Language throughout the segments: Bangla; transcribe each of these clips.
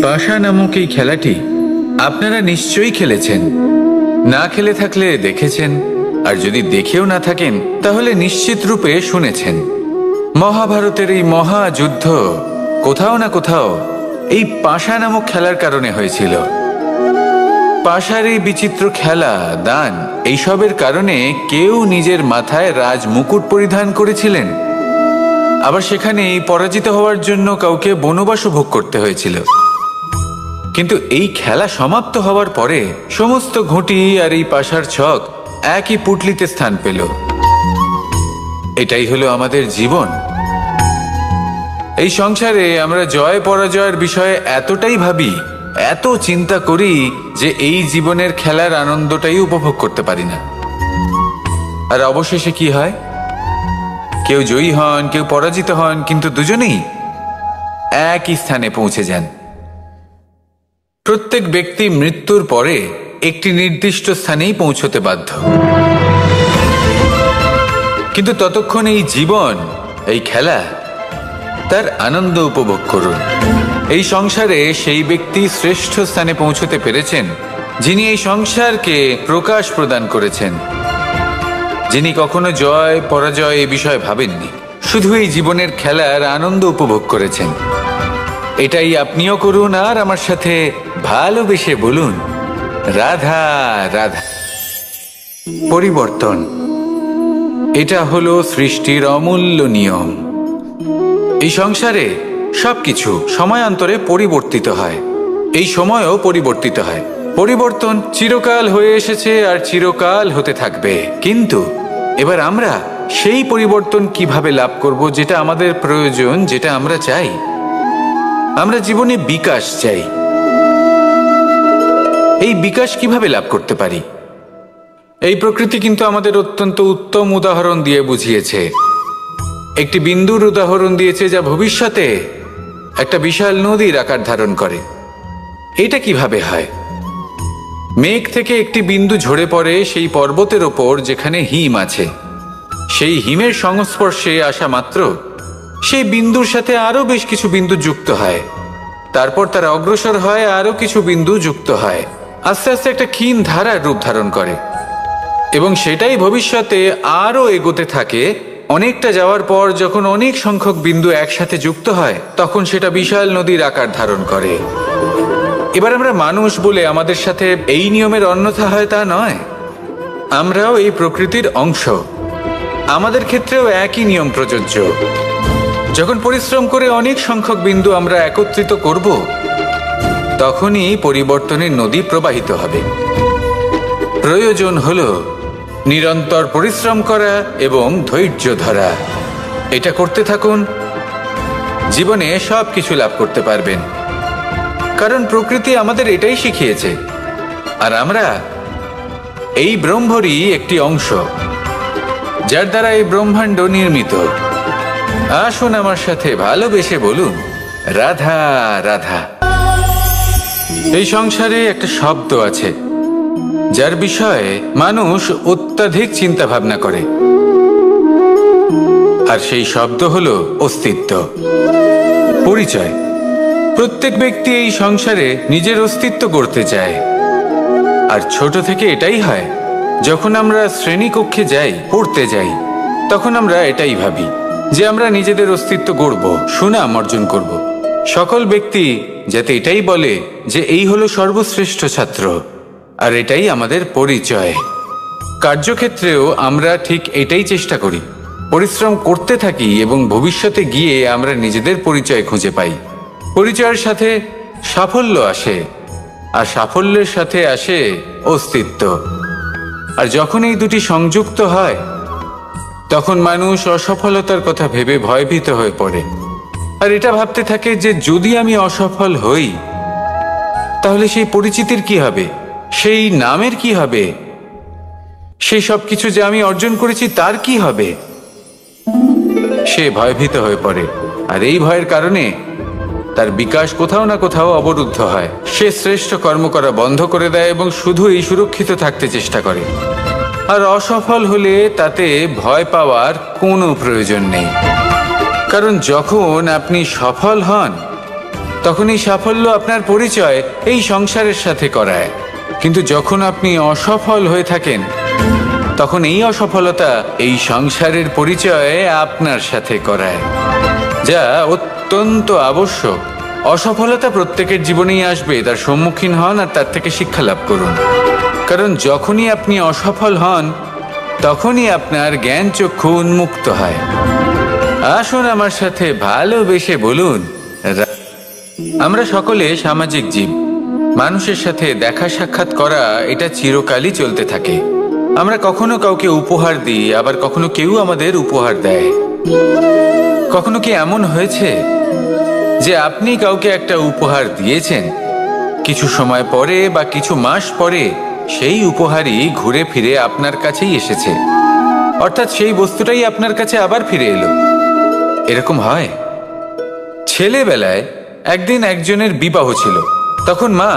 পাশা নামক এই খেলাটি আপনারা নিশ্চয়ই খেলেছেন, না খেলে থাকলে দেখেছেন, আর যদি দেখেও না থাকেন তাহলে নিশ্চিত রূপে শুনেছেন। মহাভারতের এই মহাযুদ্ধ কোথাও না কোথাও এই পাশা নামক খেলার কারণে হয়েছিল। পাশার এই বিচিত্র খেলা, দান, এইসবের কারণে কেউ নিজের মাথায় রাজ মুকুট পরিধান করেছিলেন, আবার সেখানে পরাজিত হওয়ার জন্য কাউকে বনবাসও ভোগ করতে হয়েছিল। কিন্তু এই খেলা সমাপ্ত হওয়ার পরে সমস্ত ঘুঁটি আর এই পাশার ছক একই পুটলিতে স্থান পেল। এটাই হলো আমাদের জীবন। এই সংসারে আমরা জয় পরাজয়ের বিষয়ে এতটাই ভাবি, এত চিন্তা করি যে এই জীবনের খেলার আনন্দটাই উপভোগ করতে পারি না। আর অবশেষে কি হয়? কেউ জয়ী হন, কেউ পরাজিত হন, কিন্তু দুজনেই একই স্থানে পৌঁছে যান। প্রত্যেক ব্যক্তি মৃত্যুর পরে একটি নির্দিষ্ট স্থানেই পৌঁছতে বাধ্য, কিন্তু ততক্ষণ এই জীবন, এই খেলা, তার আনন্দ উপভোগ করুন। এই সংসারে সেই ব্যক্তি শ্রেষ্ঠ স্থানে পৌঁছতে পেরেছেন যিনি এই সংসারকে প্রকাশ প্রদান করেছেন, যিনি কখনো জয় পরাজয় এ বিষয়ে ভাবেননি, শুধু এই জীবনের খেলার আনন্দ উপভোগ করেছেন। এটাই আপনিও করুন আর আমার সাথে ভালোবেসে বলুন, রাধা রাধা। পরিবর্তন, এটা হলো সৃষ্টির অমূল্য নিয়ম। এই সংসারে সবকিছু সময়ান্তরে পরিবর্তিত হয়, এই সময়ও পরিবর্তিত হয়। পরিবর্তন চিরকাল হয়ে এসেছে আর চিরকাল হতে থাকবে, কিন্তু এবার আমরা সেই পরিবর্তন কিভাবে লাভ করব যেটা আমাদের প্রয়োজন, যেটা আমরা চাই। আমরা জীবনে বিকাশ চাই। এই বিকাশ কিভাবে লাভ করতে পারি? এই প্রকৃতি কিন্তু আমাদের অত্যন্ত উত্তম উদাহরণ দিয়ে বুঝিয়েছে। একটি বিন্দুর উদাহরণ দিয়েছে যা ভবিষ্যতে একটা বিশাল নদীর আকার ধারণ করে। এটা কিভাবে হয়? মেঘ থেকে একটি বিন্দু ঝরে পড়ে সেই পর্বতের ওপর যেখানে হিম আছে। সেই হিমের সংস্পর্শে আসা মাত্র সেই বিন্দুর সাথে আরো বেশ কিছু বিন্দু যুক্ত হয়, তারপর তারা অগ্রসর হয়, আরো কিছু বিন্দু যুক্ত হয়, আস্তে আস্তে একটা ক্ষীণ ধারার রূপ ধারণ করে, এবং সেটাই ভবিষ্যতে আরো এগোতে থাকে। অনেকটা যাওয়ার পর যখন অনেক সংখ্যক বিন্দু একসাথে যুক্ত হয়, তখন সেটা বিশাল নদীর আকার ধারণ করে। এবার আমরা মানুষ বলে আমাদের সাথে এই নিয়মের অন্যথা হয় তা নয়। আমরাও এই প্রকৃতির অংশ, আমাদের ক্ষেত্রেও একই নিয়ম প্রযোজ্য। যখন পরিশ্রম করে অনেক সংখ্যক বিন্দু আমরা একত্রিত করব, তখনই পরিবর্তনের নদী প্রবাহিত হবে। প্রয়োজন হলো নিরন্তর পরিশ্রম করা এবং ধৈর্য ধরা। এটা করতে থাকুন, জীবনে সব কিছু লাভ করতে পারবেন। কারণ প্রকৃতি আমাদের এটাই শিখিয়েছে, আর আমরা এই ব্রহ্মরই একটি অংশ, যার দ্বারা এই ব্রহ্মাণ্ড নির্মিত। আসুন আমার সাথে ভালোবেসে বলুন, রাধা রাধা। এই সংসারে একটা শব্দ আছে যার বিষয়ে মানুষ অত্যাধিক চিন্তা ভাবনা করে, আর সেই শব্দ হলো অস্তিত্ব, পরিচয়। প্রত্যেক ব্যক্তি এই সংসারে নিজের অস্তিত্ব গড়তে চায়, আর ছোট থেকে এটাই হয়। যখন আমরা শ্রেণীকক্ষে যাই, পড়তে যাই, তখন আমরা এটাই ভাবি যে আমরা নিজেদের অস্তিত্ব গড়ব, সুনাম অর্জন করব। সকল ব্যক্তি যাতে এটাই বলে যে এই হলো সর্বশ্রেষ্ঠ ছাত্র, আর এটাই আমাদের পরিচয়। কার্যক্ষেত্রেও আমরা ঠিক এটাই চেষ্টা করি, পরিশ্রম করতে থাকি এবং ভবিষ্যতে গিয়ে আমরা নিজেদের পরিচয় খুঁজে পাই। পরিচয়ের সাথে সাফল্য আসে, আর সাফল্যের সাথে আসে অস্তিত্ব। আর যখন এই দুটি সংযুক্ত হয়, তখন মানুষ অসফলতার কথা ভেবে ভয়ভীত হয়ে পড়ে, আর এটা ভাবতে থাকে যে যদি আমি অসফল হই, তাহলে সেই পরিচিতির কি হবে, সেই নামের কি হবে, সেই সব কিছু যা আমি অর্জন করেছি তার কি হবে। সে ভয়ভীত হয়ে পড়ে, আর এই ভয়ের কারণে তার বিকাশ কোথাও না কোথাও অবরুদ্ধ হয়। সে শ্রেষ্ঠ কর্ম করা বন্ধ করে দেয় এবং শুধু এই সুরক্ষিত থাকতে চেষ্টা করে। আর অসফল হলে তাতে ভয় পাওয়ার কোনো প্রয়োজন নেই, কারণ যখন আপনি সফল হন তখন এই সাফল্য আপনার পরিচয় এই সংসারের সাথে করায়। কিন্তু যখন আপনি অসফল হয়ে থাকেন, তখন এই অসফলতা এই সংসারের পরিচয় আপনার সাথে করায়, যা অত্যন্ত আবশ্যক। অসফলতা প্রত্যেকের জীবনেই আসবে, তার সম্মুখীন হন আর তার থেকে শিক্ষা লাভ করুন। কারণ যখনই আপনি অসফল হন, তখনই আপনার জ্ঞান চক্ষু উন্মুক্ত হয়। আসুন আমার সাথে ভালোবেসে বলুন, আমরা সকলে সামাজিক জীব। মানুষের সাথে দেখা সাক্ষাৎ করা এটা চিরকালই চলতে থাকে। আমরা কখনো কাউকে উপহার দিই, আবার কখনো কেউ আমাদের উপহার দেয়। কখনো কি এমন হয়েছে যে আপনি কাউকে একটা উপহার দিয়েছেন, কিছু সময় পরে বা কিছু মাস পরে সেই উপহারই ঘুরে ফিরে আপনার কাছেই এসেছে, অর্থাৎ সেই বস্তুটাই আপনার কাছে আবার ফিরে এলো? এরকম হয়। ছেলেবেলায় একদিন একজনের বিবাহ ছিল, তখন মা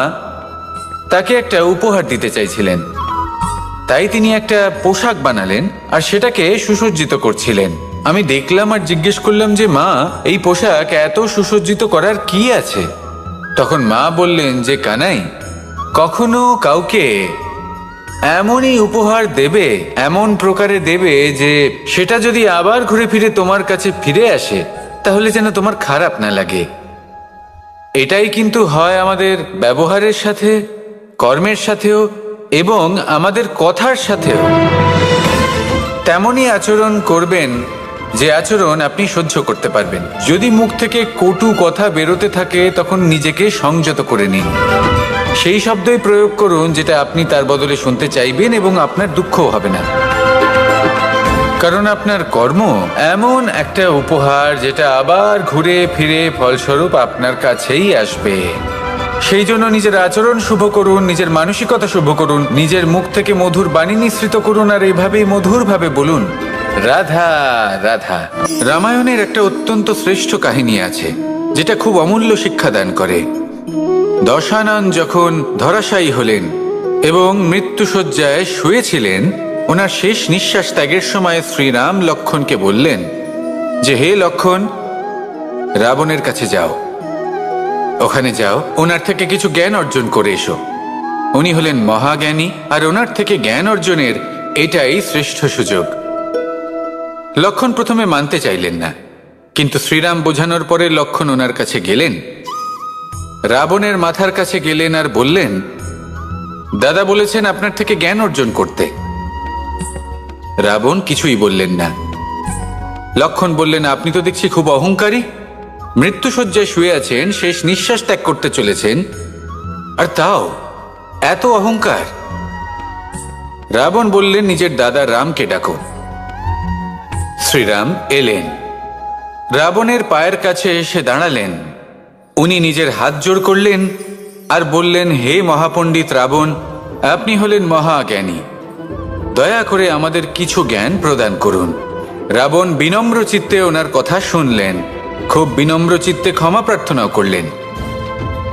তাকে একটা উপহার দিতে চাইছিলেন। তাই তিনি একটা পোশাক বানালেন আর সেটাকে সুসজ্জিত করছিলেন। আমি দেখলাম আর জিজ্ঞেস করলাম যে মা, এই পোশাক এত সুসজ্জিত করার কি আছে? তখন মা বললেন যে কানাই, কখনো কাউকে এমনই উপহার দেবে, এমন প্রকারে দেবে যে সেটা যদি আবার ঘুরে ফিরে তোমার কাছে ফিরে আসে, তাহলে যেন তোমার খারাপ না লাগে। এটাই কিন্তু হয় আমাদের ব্যবহারের সাথে, কর্মের সাথেও এবং আমাদের কথার সাথেও। তেমনই আচরণ করবেন যে আচরণ আপনি সহ্য করতে পারবেন। যদি মুখ থেকে কটু কথা বেরোতে থাকে, তখন নিজেকে সংযত করে নিন। সেই শব্দই প্রয়োগ করুন যেটা আপনি তার বদলে শুনতে চাইবেন, এবং আপনার দুঃখও হবে না। কারণ আপনার কর্ম এমন একটা উপহার যেটা আবার ঘুরে ফিরে ফলস্বরূপ আপনার কাছেই আসবে। সেই জন্য নিজের আচরণ শুভ করুন, নিজের মানসিকতা শুভ করুন, নিজের মুখ থেকে মধুর বাণী নিঃসৃত করুন, আর এইভাবেই মধুরভাবে বলুন, রাধা রাধা। রামায়ণের একটা অত্যন্ত শ্রেষ্ঠ কাহিনী আছে যেটা খুব অমূল্য শিক্ষাদান করে। দশানন যখন ধরাশায়ী হলেন এবং মৃত্যুশয্যায় শুয়েছিলেন, ওনার শেষ নিঃশ্বাস ত্যাগের সময় শ্রীরাম লক্ষ্মণকে বললেন যে হে লক্ষ্মণ, রাবণের কাছে যাও, ওখানে যাও, ওনার থেকে কিছু জ্ঞান অর্জন করে এসো। উনি হলেন মহাজ্ঞানী, আর ওনার থেকে জ্ঞান অর্জনের এটাই শ্রেষ্ঠ সুযোগ। লক্ষ্মণ প্রথমে মানতে চাইলেন না, কিন্তু শ্রীরাম বোঝানোর পরে লক্ষ্মণ ওনার কাছে গেলেন, রাবণের মাথার কাছে গেলেন আর বললেন, দাদা বলেছেন আপনার থেকে জ্ঞান অর্জন করতে। রাবণ কিছুই বললেন না। লক্ষ্মণ বললেন, আপনি তো দেখছি খুব অহংকারী। মৃত্যুশয্যায় শুয়ে আছেন, শেষ নিঃশ্বাস ত্যাগ করতে চলেছেন, আর তাও এত অহংকার। রাবণ বললেন, নিজের দাদা রামকে ডাকো। শ্রীরাম এলেন, রাবণের পায়ের কাছে এসে দাঁড়ালেন। উনি নিজের হাত জোড় করলেন আর বললেন, হে মহাপণ্ডিত রাবণ, আপনি হলেন মহাজ্ঞানী, দয়া করে আমাদের কিছু জ্ঞান প্রদান করুন। রাবণ বিনম্র চিত্তে ওনার কথা শুনলেন, খুব বিনম্র চিত্তে ক্ষমা প্রার্থনাও করলেন,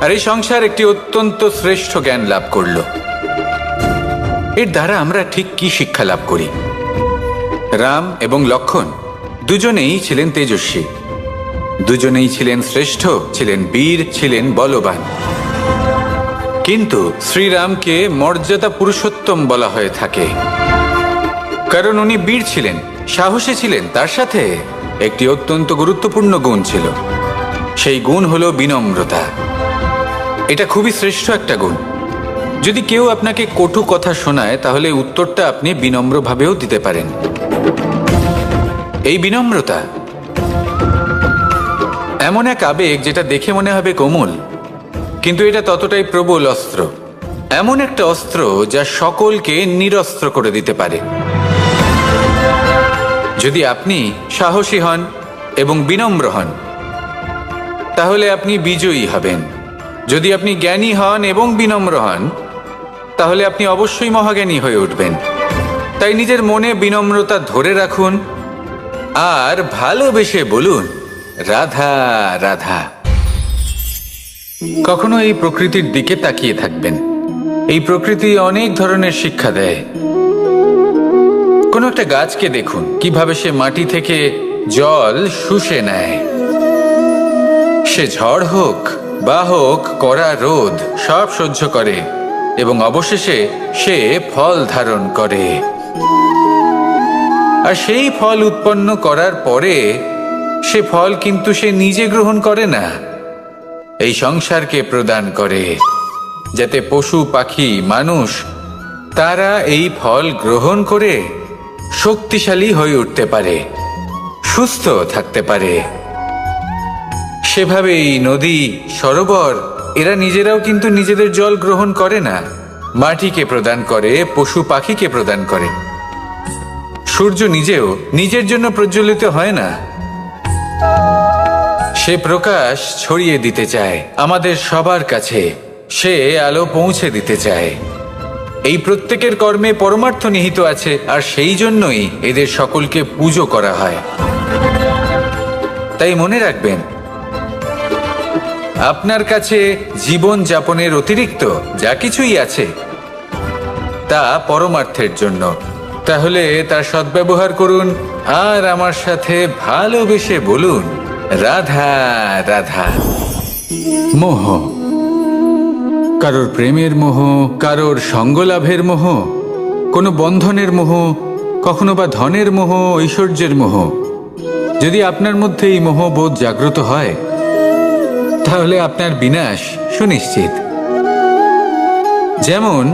আর এই সংসার একটি অত্যন্ত শ্রেষ্ঠ জ্ঞান লাভ করল। এর দ্বারা আমরা ঠিক কি শিক্ষা লাভ করি? রাম এবং লক্ষ্মণ দুজনেই ছিলেন তেজস্বী, দুজনেই ছিলেন শ্রেষ্ঠ, ছিলেন বীর, ছিলেন বলবান। কিন্তু শ্রীরামকে মর্যাদা পুরুষোত্তম বলা হয়ে থাকে, কারণ উনি বীর ছিলেন, সাহসী ছিলেন। তার সাথে একটি অত্যন্ত গুরুত্বপূর্ণ গুণ ছিল, সেই গুণ হলো বিনম্রতা। এটা খুবই শ্রেষ্ঠ একটা গুণ। যদি কেউ আপনাকে কটু কথা শোনায়, তাহলে উত্তরটা আপনি বিনম্রভাবেও দিতে পারেন। এই বিনম্রতা এমন এক আবেগ যেটা দেখে মনে হবে কোমল, কিন্তু এটা ততটাই প্রবল অস্ত্র। এমন একটা অস্ত্র যা সকলকে নিরস্ত্র করে দিতে পারে। যদি আপনি সাহসী হন এবং বিনম্র হন, তাহলে আপনি বিজয়ী হবেন। যদি আপনি জ্ঞানী হন এবং বিনম্র হন, তাহলে আপনি অবশ্যই মহাজ্ঞানী হয়ে উঠবেন। তাই নিজের মনে বিনম্রতা ধরে রাখুন আর ভালোবেসে বলুন, রাধা রাধা। কখনো এই প্রকৃতির দিকে তাকিয়ে থাকবেন। এই প্রকৃতি অনেক ধরনের শিক্ষা দেয়। কোনো একটা গাছকে দেখুন, কিভাবে সে মাটি থেকে জল শুষে নেয়। সে ঝড় হোক বাহক কড়া রোদ সব সহ্য করে এবং অবশেষে সে ফল ধারণ করে। আর সেই ফল উৎপন্ন করার পরে সে ফল কিন্তু সে নিজে গ্রহণ করে না, এই সংসারকে প্রদান করে, যাতে পশু পাখি মানুষ তারা এই ফল গ্রহণ করে শক্তিশালী হয়ে উঠতে পারে, সুস্থ থাকতে পারে। সেভাবেই নদী, সরোবর এরা নিজেরাও কিন্তু নিজেদের জল গ্রহণ করে না, মাটিকে প্রদান করে, পশু পাখিকে প্রদান করে। সূর্য নিজেও নিজের জন্য প্রজ্বলিত হয় না, সে প্রকাশ ছড়িয়ে দিতে চায় আমাদের সবার কাছে, সে আলো পৌঁছে দিতে চায়। এই প্রত্যেকের কর্মে পরমার্থ নিহিত আছে, আর সেই জন্যই এদের সকলকে পুজো করা হয়। তাই মনে রাখবেন, আপনার কাছে জীবন যাপনের অতিরিক্ত যা কিছুই আছে তা পরমার্থের জন্য। তাহলে তার সদ্ব্যবহার করুন আর আমার সাথে ভালোবেসে বলুন, রাধা রাধা। মোহ, কারোর প্রেমের মোহ, কারোর সঙ্গলাভের মোহ, কোনো বন্ধনের মোহ, কখনো বা ধনের মোহ, ঐশ্বর্যের মোহ। যদি আপনার মধ্যে এই মোহবোধ জাগ্রত হয় তাহলে আপনার বিনাশ সুনিশ্চিত। যেমন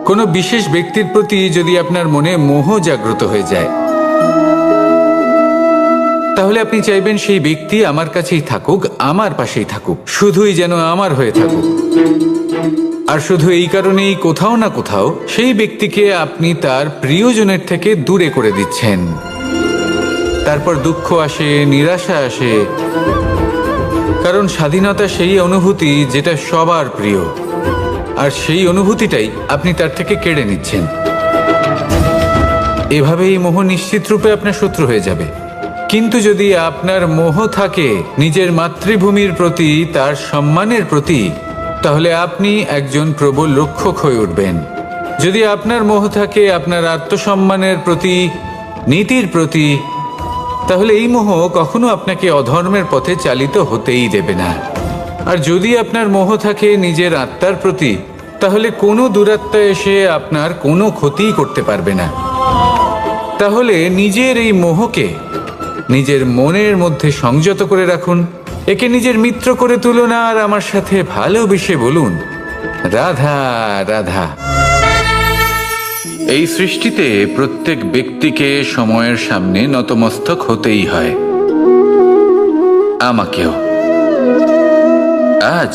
কোনো বিশেষ ব্যক্তির প্রতি যদি আপনার মনে মোহ জাগ্রত হয়ে যায়, তাহলে আপনি চাইবেন সেই ব্যক্তি আমার কাছেই থাকুক, আমার পাশেই থাকুক, শুধুই যেন আমার হয়ে থাকুক। আর শুধু এই কারণেই কোথাও না কোথাও সেই ব্যক্তিকে আপনি তার প্রিয়জনের থেকে দূরে করে দিচ্ছেন। তারপর দুঃখ আসে, নিরাশা আসে, কারণ স্বাধীনতা সেই অনুভূতি যেটা সবার প্রিয়, আর সেই অনুভূতিটাই আপনি তার থেকে কেড়ে নিচ্ছেন। এভাবেই মোহ নিশ্চিত রূপে আপনার শত্রু হয়ে যাবে। কিন্তু যদি আপনার মোহ থাকে নিজের মাতৃভূমির প্রতি, তার সম্মানের প্রতি, তাহলে আপনি একজন প্রবল রক্ষক হয়ে উঠবেন। যদি আপনার মোহ থাকে আপনার আত্মসম্মানের প্রতি, নীতির প্রতি, তাহলে এই মোহ কখনো আপনাকে অধর্মের পথে চালিত হতেই দেবে না। আর যদি আপনার মোহ থাকে নিজের আত্মার প্রতি, তাহলে কোনো দুরাত্মা এসে আপনার কোনো ক্ষতিই করতে পারবে না। তাহলে নিজের এই মোহকে নিজের মনের মধ্যে সংযত করে রাখুন, একে নিজের মিত্র করে তুলুন আর আমার সাথে ভালোবেসে বলুন, রাধা রাধা। এই সৃষ্টিতে প্রত্যেক ব্যক্তিকে সময়ের সামনে নতমস্তক হতেই হয়, আমাকেও। আজ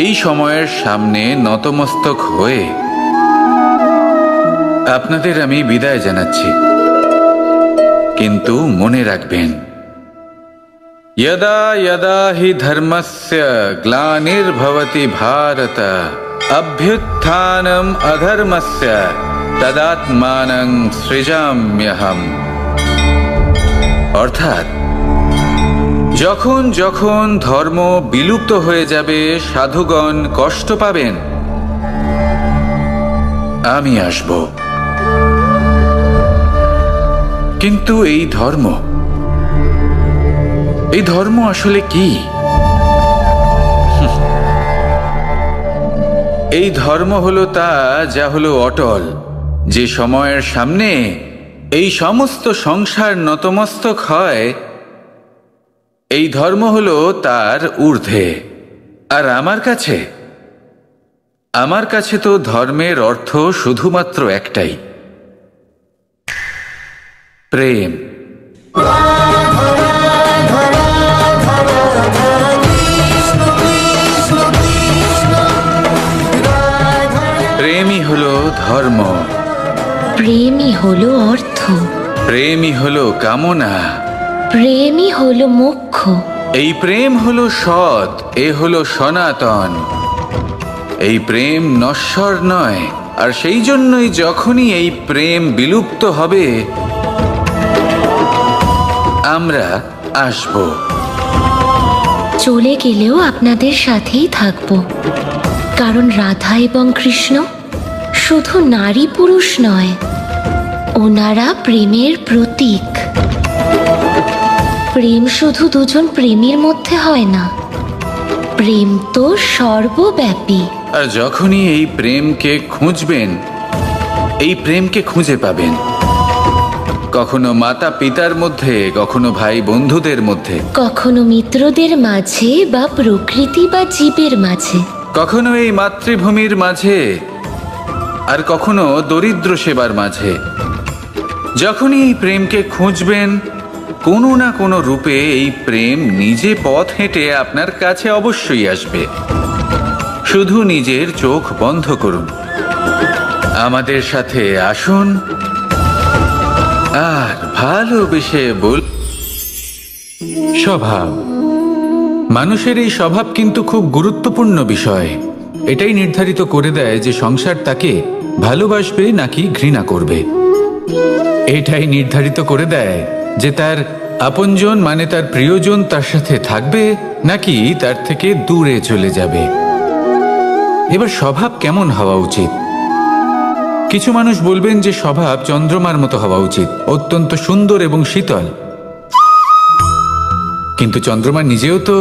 এই সময়ের সামনে নতমস্তক হয়ে আপনাদের আমি বিদায় জানাচ্ছি। কিন্তু মনে রাখবেন, यदा यदा हि धर्मस्य ग्लानिर्भवति भारत अभ्युत्थानम् अधर्मस्य तदात्मानं सृजाम्यहम्। অর্থাৎ যখন যখন ধর্ম বিলুপ্ত হয়ে যাবে, সাধুগণ কষ্ট পাবেন, আমি আসব। কিন্তু এই ধর্ম আসলে কি? এই ধর্ম হলো তা যা হলো অটল, যে সময়ের সামনে এই সমস্ত সংসার নতমস্তক হয়। এই ধর্ম হলো তার ঊর্ধ্বে। আর আমার কাছে তো ধর্মের অর্থ শুধুমাত্র একটাই, প্রেম। প্রেমই হলো ধর্ম, প্রেমই হলো অর্থ, প্রেমই হলো কামনা, প্রেমই হলো মোক্ষ। এই প্রেম হলো সৎ, এ হলো সনাতন। এই প্রেম নশ্বর নয়। আর সেই জন্যই যখনই এই প্রেম বিলুপ্ত হবে আমরা আসব। চলে গেলেও আপনাদের সাথেই থাকব, কারণ রাধা এবং কৃষ্ণ শুধু নারী পুরুষ নয়, ওনারা প্রেমের প্রতীক। প্রেম শুধু দুজন প্রেমীর মধ্যে হয় না, প্রেম তো সর্বব্যাপী। আর যখনই এই প্রেমকে খুঁজবেন, এই প্রেমকে খুঁজে পাবেন। কখনো মাতা পিতার মধ্যে, কখনো ভাই বন্ধুদের মধ্যে, কখনো মিত্রদের মাঝে বা প্রকৃতি বা জীবের মাঝে, কখনো এই মাতৃভূমির মাঝে, আর কখনো দরিদ্র সেবার মাঝে। যখনই এই প্রেমকে খুঁজবেন, কোনো না কোনো রূপে এই প্রেম নিজে পথ হেঁটে আপনার কাছে অবশ্যই আসবে। শুধু নিজের চোখ বন্ধ করুন, আমাদের সাথে আসুন, আর ভালোবেসে বল। স্বভাব, মানুষের এই স্বভাব কিন্তু খুব গুরুত্বপূর্ণ বিষয়। এটাই নির্ধারিত করে দেয় যে সংসার তাকে ভালোবাসবে নাকি ঘৃণা করবে। এটাই নির্ধারিত করে দেয় যে তার আপনজন মানে তার প্রিয়জন তার সাথে থাকবে নাকি তার থেকে দূরে চলে যাবে। এবার স্বভাব কেমন হওয়া উচিত? কিছু মানুষ বলবেন যে স্বভাব চন্দ্রমার মতো হওয়া উচিত, অত্যন্ত সুন্দর এবং শীতল। কিন্তু চন্দ্রমা নিজেও তো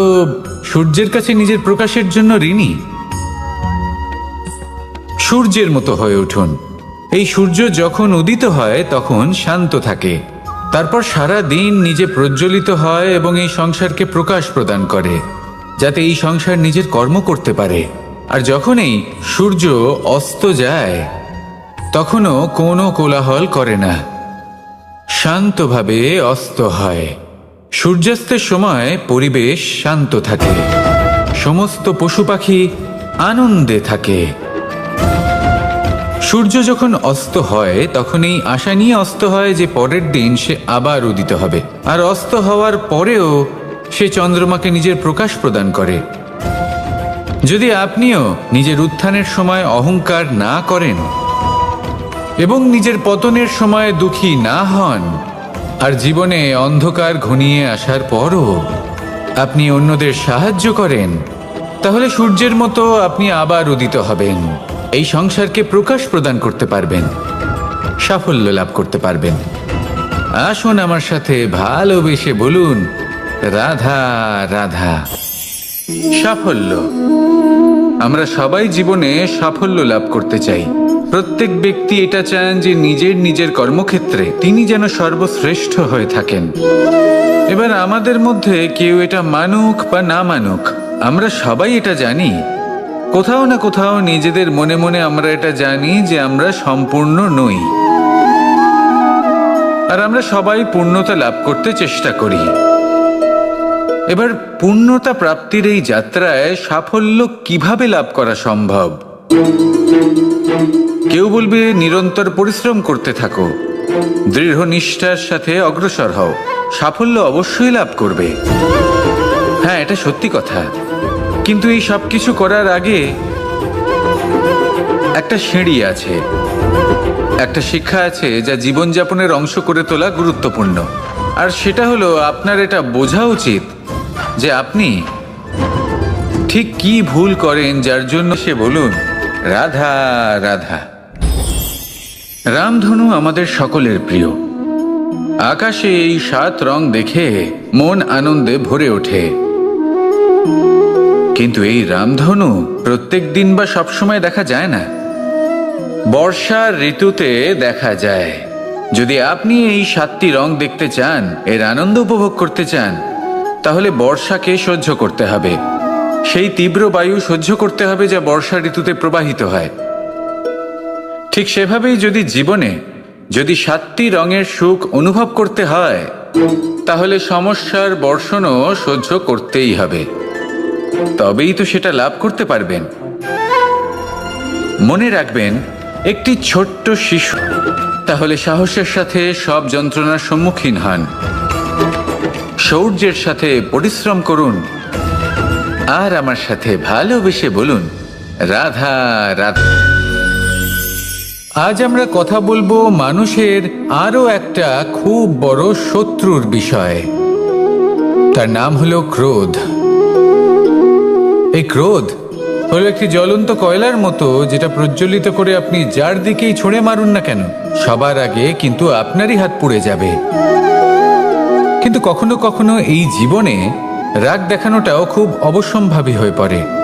সূর্যের কাছে নিজের প্রকাশের জন্য ঋণী। সূর্যের মতো হয়ে উঠুন। এই সূর্য যখন উদিত হয় তখন শান্ত থাকে, তারপর সারা দিন নিজে প্রজ্বলিত হয় এবং এই সংসারকে প্রকাশ প্রদান করে, যাতে এই সংসার নিজের কর্ম করতে পারে। আর যখন এই সূর্য অস্ত যায় তখনও কোনো কোলাহল করে না, শান্তভাবে অস্ত হয়। সূর্যাস্তের সময় পরিবেশ শান্ত থাকে, সমস্ত পশু পাখি আনন্দে থাকে। সূর্য যখন অস্ত হয় তখন এই আশা নিয়ে অস্ত হয় যে পরের দিন সে আবার উদিত হবে, আর অস্ত হওয়ার পরেও সে চন্দ্রমাকে নিজের প্রকাশ প্রদান করে। যদি আপনিও নিজের উত্থানের সময় অহংকার না করেন এবং নিজের পতনের সময় দুঃখী না হন, আর জীবনে অন্ধকার ঘনিয়ে আসার পরও আপনি অন্যদের সাহায্য করেন, তাহলে সূর্যের মতো আপনি আবার উদিত হবেন, এই সংসারকে প্রকাশ প্রদান করতে পারবেন, সাফল্য লাভ করতে পারবেন। আসুন আমার সাথে ভালোবেসে বলুন, রাধা রাধা। সাফল্য, আমরা সবাই জীবনে সাফল্য লাভ করতে চাই। প্রত্যেক ব্যক্তি এটা চান যে নিজের কর্মক্ষেত্রে তিনি যেন সর্বশ্রেষ্ঠ হয়ে থাকেন। এবার আমাদের মধ্যে কেউ এটা মানুক বা না মানুক, আমরা সবাই এটা জানি। কোথাও না কোথাও নিজেদের মনে মনে আমরা এটা জানি যে আমরা সম্পূর্ণ নই, আর আমরা সবাই পূর্ণতা লাভ করতে চেষ্টা করি। এবার পূর্ণতা প্রাপ্তির এই যাত্রায় সাফল্য কিভাবে লাভ করা সম্ভব? কেউ বলবে নিরন্তর পরিশ্রম করতে থাকো, দৃঢ় নিষ্ঠার সাথে অগ্রসর হও, সাফল্য অবশ্যই লাভ করবে। হ্যাঁ, এটা সত্যি কথা, কিন্তু এই সব কিছু করার আগে একটা সিঁড়ি আছে, একটা শিক্ষা আছে যা জীবনযাপনের অংশ করে তোলা গুরুত্বপূর্ণ। আর সেটা হলো আপনার এটা বোঝা উচিত যে আপনি ঠিক কি ভুল করেন, যার জন্য সে বলুন রাধা রাধা। রামধনু আমাদের সকলের প্রিয়। আকাশে এই 7 রং দেখে মন আনন্দে ভরে ওঠে, কিন্তু এই রামধনু প্রত্যেক দিন বা সবসময় দেখা যায় না, বর্ষার ঋতুতে দেখা যায়। যদি আপনি এই 7টি রং দেখতে চান, এর আনন্দ উপভোগ করতে চান, তাহলে বর্ষাকে সহ্য করতে হবে, সেই তীব্র বায়ু সহ্য করতে হবে যা বর্ষা ঋতুতে প্রবাহিত হয়। ঠিক সেভাবেই যদি জীবনে 7টি রঙের সুখ অনুভব করতে হয়, তাহলে সমস্যার বর্ষণও সহ্য করতেই হবে, তবেই তো সেটা লাভ করতে পারবেন। মনে রাখবেন, একটি ছোট্ট শিশু তাহলে সাহসের সাথে সব যন্ত্রণার সম্মুখীন হন, শৌর্যের সাথে পরিশ্রম করুন, আর আমার সাথে ভালোবেসে বলুন রাধা রাধা। আজ আমরা কথা বলবো মানুষের আরো একটা খুব বড় শত্রুর বিষয়, তার নাম হলো ক্রোধ। এই ক্রোধ হলো একটি জ্বলন্ত কয়লার মতো, যেটা প্রজ্বলিত করে আপনি যার দিকেই ছুঁড়ে মারুন না কেন, সবার আগে কিন্তু আপনারই হাত পুড়ে যাবে। কিন্তু কখনো কখনো এই জীবনে রাগ দেখানোটাও খুব অবশ্যম্ভাবী হয়ে পড়ে।